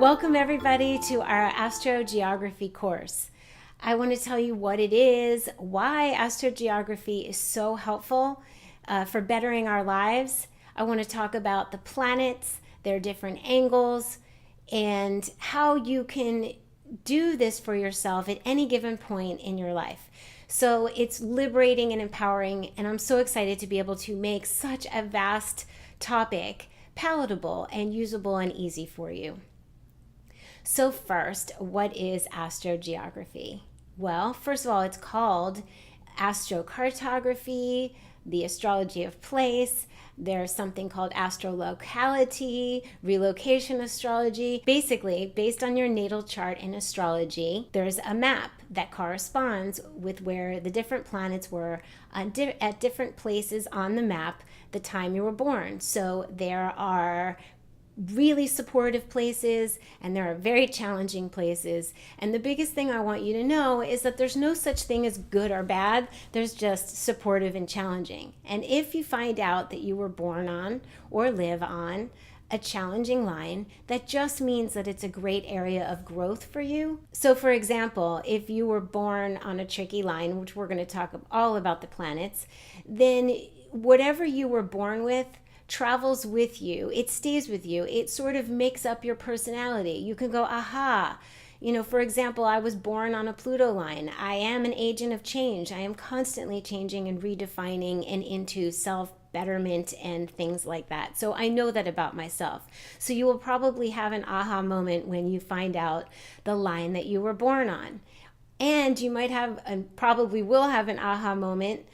Welcome everybody to our Astrogeography course. I want to tell you what it is, why astrogeography is so helpful for bettering our lives. I want to talk about the planets, their different angles, and how you can do this for yourself at any given point in your life. So it's liberating and empowering, and I'm so excited to be able to make such a vast topic palatable and usable and easy for you. So first, what is astrogeography? Well, first of all, it's called astrocartography, the astrology of place. There's something called astrolocality, relocation astrology. Basically, based on your natal chart in astrology, there's a map that corresponds with where the different planets were at different places on the map the time you were born. So there are really supportive places and there are very challenging places, and the biggest thing I want you to know is that there's no such thing as good or bad. There's just supportive and challenging. And if you find out that you were born on or live on a challenging line, that just means that it's a great area of growth for you. So for example, if you were born on a tricky line, which we're going to talk all about the planets, then whatever you were born with travels with you. It stays with you. It sort of makes up your personality. You can go, aha. For example, I was born on a Pluto line. I am an agent of change. I am constantly changing and redefining and into self-betterment and things like that. So I know that about myself. So you will probably have an aha moment when you find out the line that you were born on. And you might have, and probably will have, an aha moment,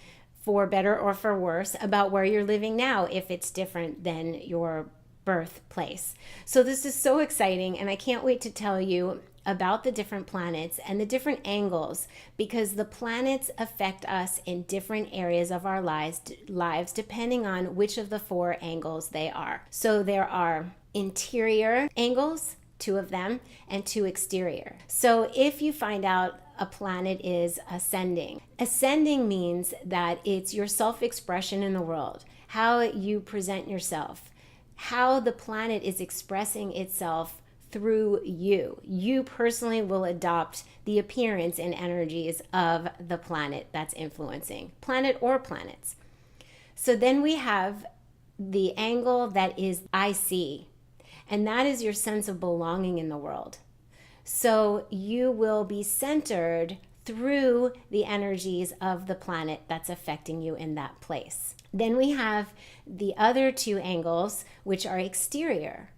for better or for worse, about where you're living now if it's different than your birthplace. So this is so exciting, and I can't wait to tell you about the different planets and the different angles, because the planets affect us in different areas of our lives depending on which of the four angles they are. So there are interior angles, 2 of them, and 2 exterior. So if you find out a planet is ascending. Ascending means that it's your self-expression in the world, how you present yourself, how the planet is expressing itself through you. You personally will adopt the appearance and energies of the planet that's influencing, planet or planets. So then we have the angle that is IC, and that is your sense of belonging in the world. So you will be centered through the energies of the planet that's affecting you in that place. Then we have the other 2 angles, which are exterior.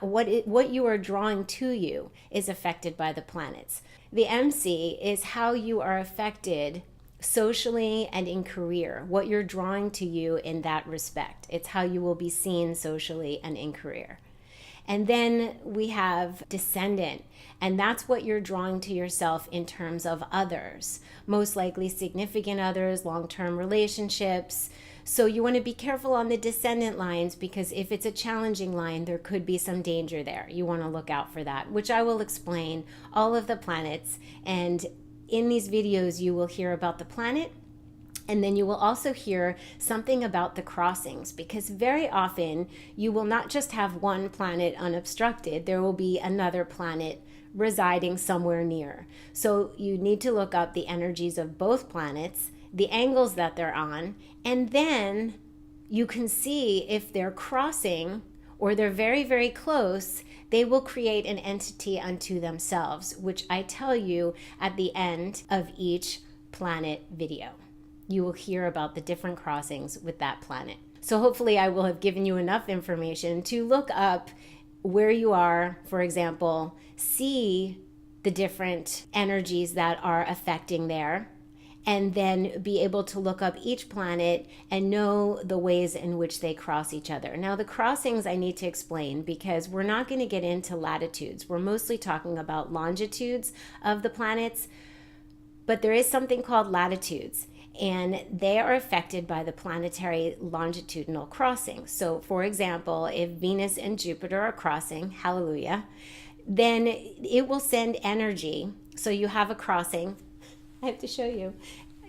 What you are drawing to you is affected by the planets. The MC is how you are affected socially and in career, what you're drawing to you in that respect. It's how you will be seen socially and in career. And then we have descendant, and that's what you're drawing to yourself in terms of others, most likely significant others, long-term relationships. So you want to be careful on the descendant lines, because if it's a challenging line, there could be some danger there. You want to look out for that, which I will explain all of the planets. And in these videos, you will hear about the planet. And then you will also hear something about the crossings, because very often you will not just have one planet unobstructed, there will be another planet residing somewhere near. So you need to look up the energies of both planets, the angles that they're on, and then you can see if they're crossing or they're very, very close. They will create an entity unto themselves, which I tell you at the end of each planet video. You will hear about the different crossings with that planet. So hopefully I will have given you enough information to look up where you are, for example, see the different energies that are affecting there, and then be able to look up each planet and know the ways in which they cross each other. Now the crossings I need to explain, because we're not going to get into latitudes. We're mostly talking about longitudes of the planets, but there is something called latitudes, and they are affected by the planetary longitudinal crossing. So for example, if Venus and Jupiter are crossing, hallelujah, then it will send energy. So you have a crossing. I have to show you.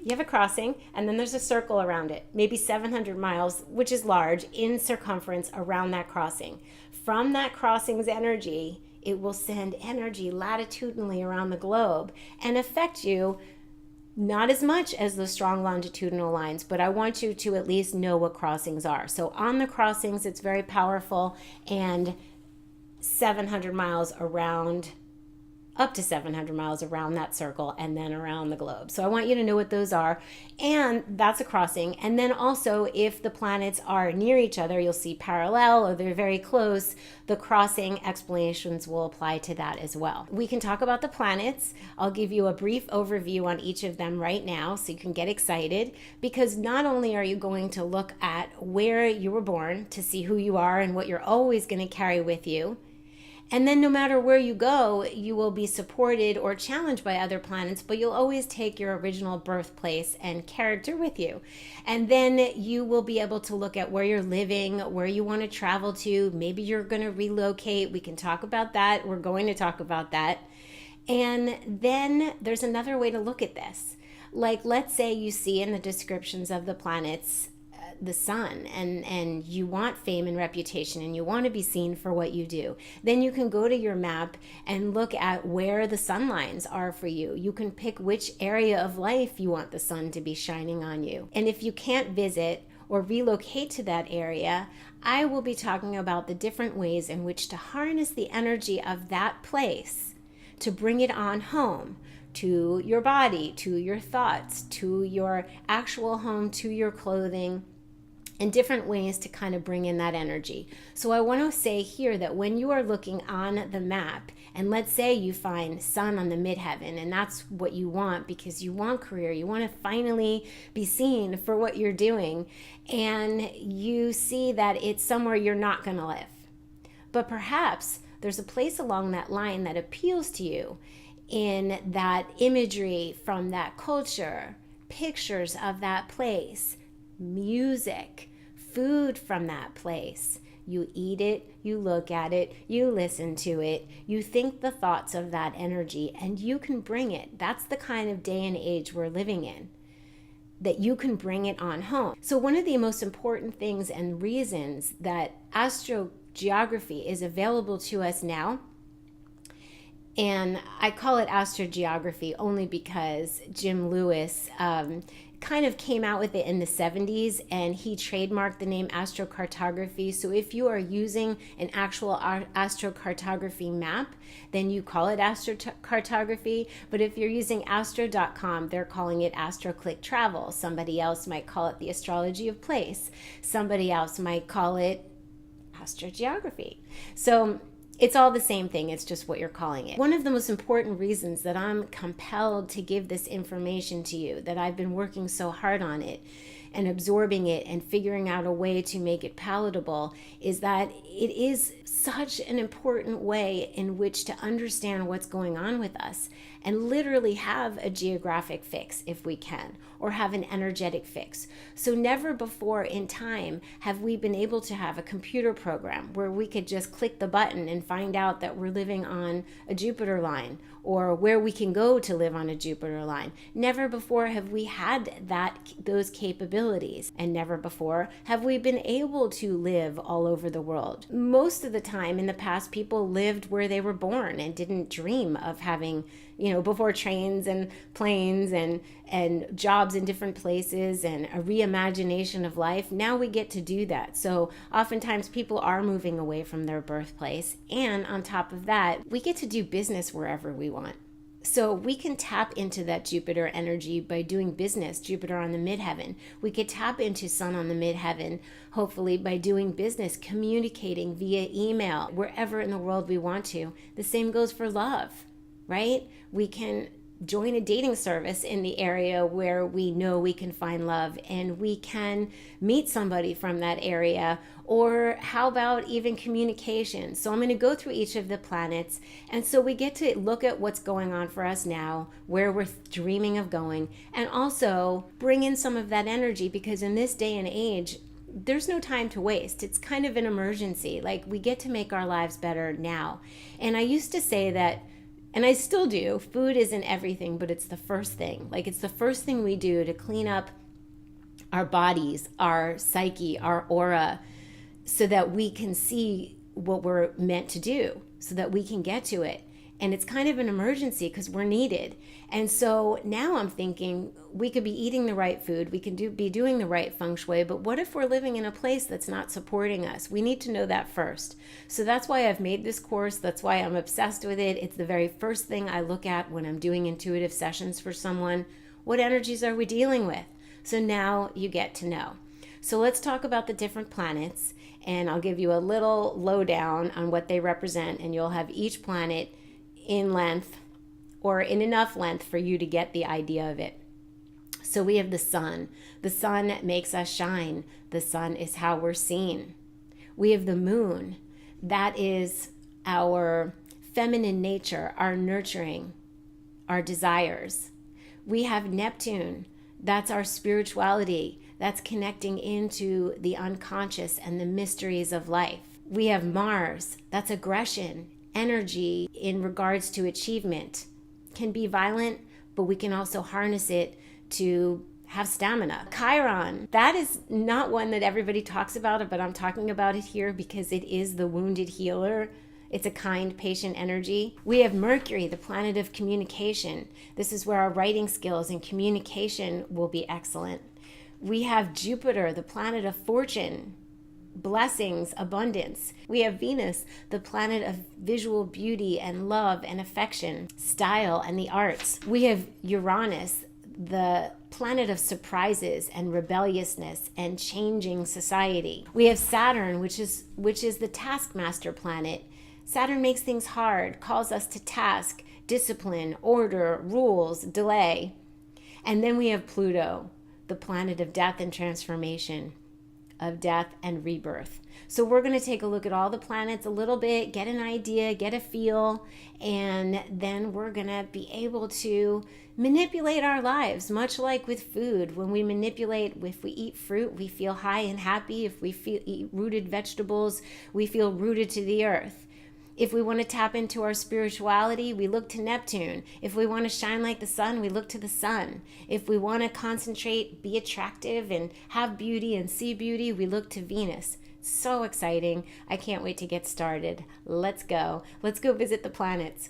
You have a crossing, and then there's a circle around it, maybe 700 miles, which is large, in circumference around that crossing. From that crossing's energy, it will send energy latitudinally around the globe and affect you. Not as much as the strong longitudinal lines, but I want you to at least know what crossings are. So on the crossings, it's very powerful, and 700 miles around, up to 700 miles around that circle, and then around the globe. So I want you to know what those are, and that's a crossing. And then also, if the planets are near each other, you'll see parallel or they're very close, the crossing explanations will apply to that as well. We can talk about the planets. I'll give you a brief overview on each of them right now so you can get excited, because not only are you going to look at where you were born to see who you are and what you're always going to carry with you, and then no matter where you go, you will be supported or challenged by other planets, but you'll always take your original birthplace and character with you. And then you will be able to look at where you're living, where you want to travel to. Maybe you're going to relocate. We can talk about that. We're going to talk about that. And then there's another way to look at this. Like, let's say you see in the descriptions of the planets the sun, and you want fame and reputation, and you want to be seen for what you do. Then you can go to your map and look at where the sun lines are for you. You can pick which area of life you want the sun to be shining on you. And if you can't visit or relocate to that area, I will be talking about the different ways in which to harness the energy of that place to bring it on home, to your body, to your thoughts, to your actual home, to your clothing, and different ways to kind of bring in that energy. So I want to say here that when you are looking on the map, and let's say you find sun on the midheaven, and that's what you want because you want career, you want to finally be seen for what you're doing, and you see that it's somewhere you're not going to live. But perhaps there's a place along that line that appeals to you in that imagery from that culture, pictures of that place, music, food from that place. You eat it, you look at it, you listen to it, you think the thoughts of that energy, and you can bring it. That's the kind of day and age we're living in, that you can bring it on home. So one of the most important things and reasons that astrogeography is available to us now, and I call it astrogeography only because Jim Lewis kind of came out with it in the 70s, and he trademarked the name astrocartography. So if you are using an actual astrocartography map, then you call it astrocartography. But if you're using astro.com, they're calling it AstroClick Travel. Somebody else might call it the astrology of place. Somebody else might call it astrogeography. So it's all the same thing, it's just what you're calling it. One of the most important reasons that I'm compelled to give this information to you, that I've been working so hard on it and absorbing it and figuring out a way to make it palatable, is that it is such an important way in which to understand what's going on with us and literally have a geographic fix if we can, or have an energetic fix. So never before in time have we been able to have a computer program where we could just click the button and find out that we're living on a Jupiter line, or where we can go to live on a Jupiter line. Never before have we had those capabilities, and never before have we been able to live all over the world. Most of the time in the past, people lived where they were born and didn't dream of having, before trains and planes and jobs in different places and a reimagination of life. Now we get to do that. So oftentimes people are moving away from their birthplace. And on top of that, we get to do business wherever we want. So we can tap into that Jupiter energy by doing business, Jupiter on the midheaven. We could tap into Sun on the midheaven, hopefully by doing business, communicating via email, wherever in the world we want to. The same goes for love, right? We can join a dating service in the area where we know we can find love, and we can meet somebody from that area. Or how about even communication? So I'm going to go through each of the planets, and so we get to look at what's going on for us now, where we're dreaming of going, and also bring in some of that energy, because in this day and age, there's no time to waste. It's kind of an emergency. Like, we get to make our lives better now. And I used to say that, and I still do, food isn't everything, but it's the first thing. Like, it's the first thing we do to clean up our bodies, our psyche, our aura, so that we can see what we're meant to do. so that we can get to it. And it's kind of an emergency because we're needed. And so now I'm thinking we could be eating the right food, we can be doing the right feng shui, but what if we're living in a place that's not supporting us? We need to know that first. So that's why I've made this course. That's why I'm obsessed with it. It's the very first thing I look at when I'm doing intuitive sessions for someone. What energies are we dealing with? So now you get to know. So let's talk about the different planets, and I'll give you a little lowdown on what they represent, and you'll have each planet in length or in enough length for you to get the idea of it. So we have the sun. The sun makes us shine. The sun is how we're seen. We have the moon. That is our feminine nature, our nurturing, our desires. We have Neptune. That's our spirituality. That's connecting into the unconscious and the mysteries of life. We have Mars. That's aggression, energy in regards to achievement. Can be violent, but we can also harness it to have stamina. Chiron, that is not one that everybody talks about, but I'm talking about it here because it is the wounded healer. It's a kind, patient energy. We have Mercury, the planet of communication. This is where our writing skills and communication will be excellent. We have Jupiter, the planet of fortune, blessings, abundance. We have Venus, the planet of visual beauty and love and affection, style and the arts. We have Uranus, the planet of surprises and rebelliousness and changing society. We have Saturn, which is the taskmaster planet. Saturn makes things hard, calls us to task, discipline, order, rules, delay. And then we have Pluto, the planet of death and transformation, of death and rebirth. So we're going to take a look at all the planets a little bit, get an idea, get a feel, and then we're going to be able to manipulate our lives, much like with food. When we manipulate, if we eat fruit, we feel high and happy. If we eat rooted vegetables, we feel rooted to the earth. If we want to tap into our spirituality, we look to Neptune. If we want to shine like the sun, we look to the sun. If we want to concentrate, be attractive, and have beauty and see beauty, we look to Venus. So exciting. I can't wait to get started. Let's go. Let's go visit the planets.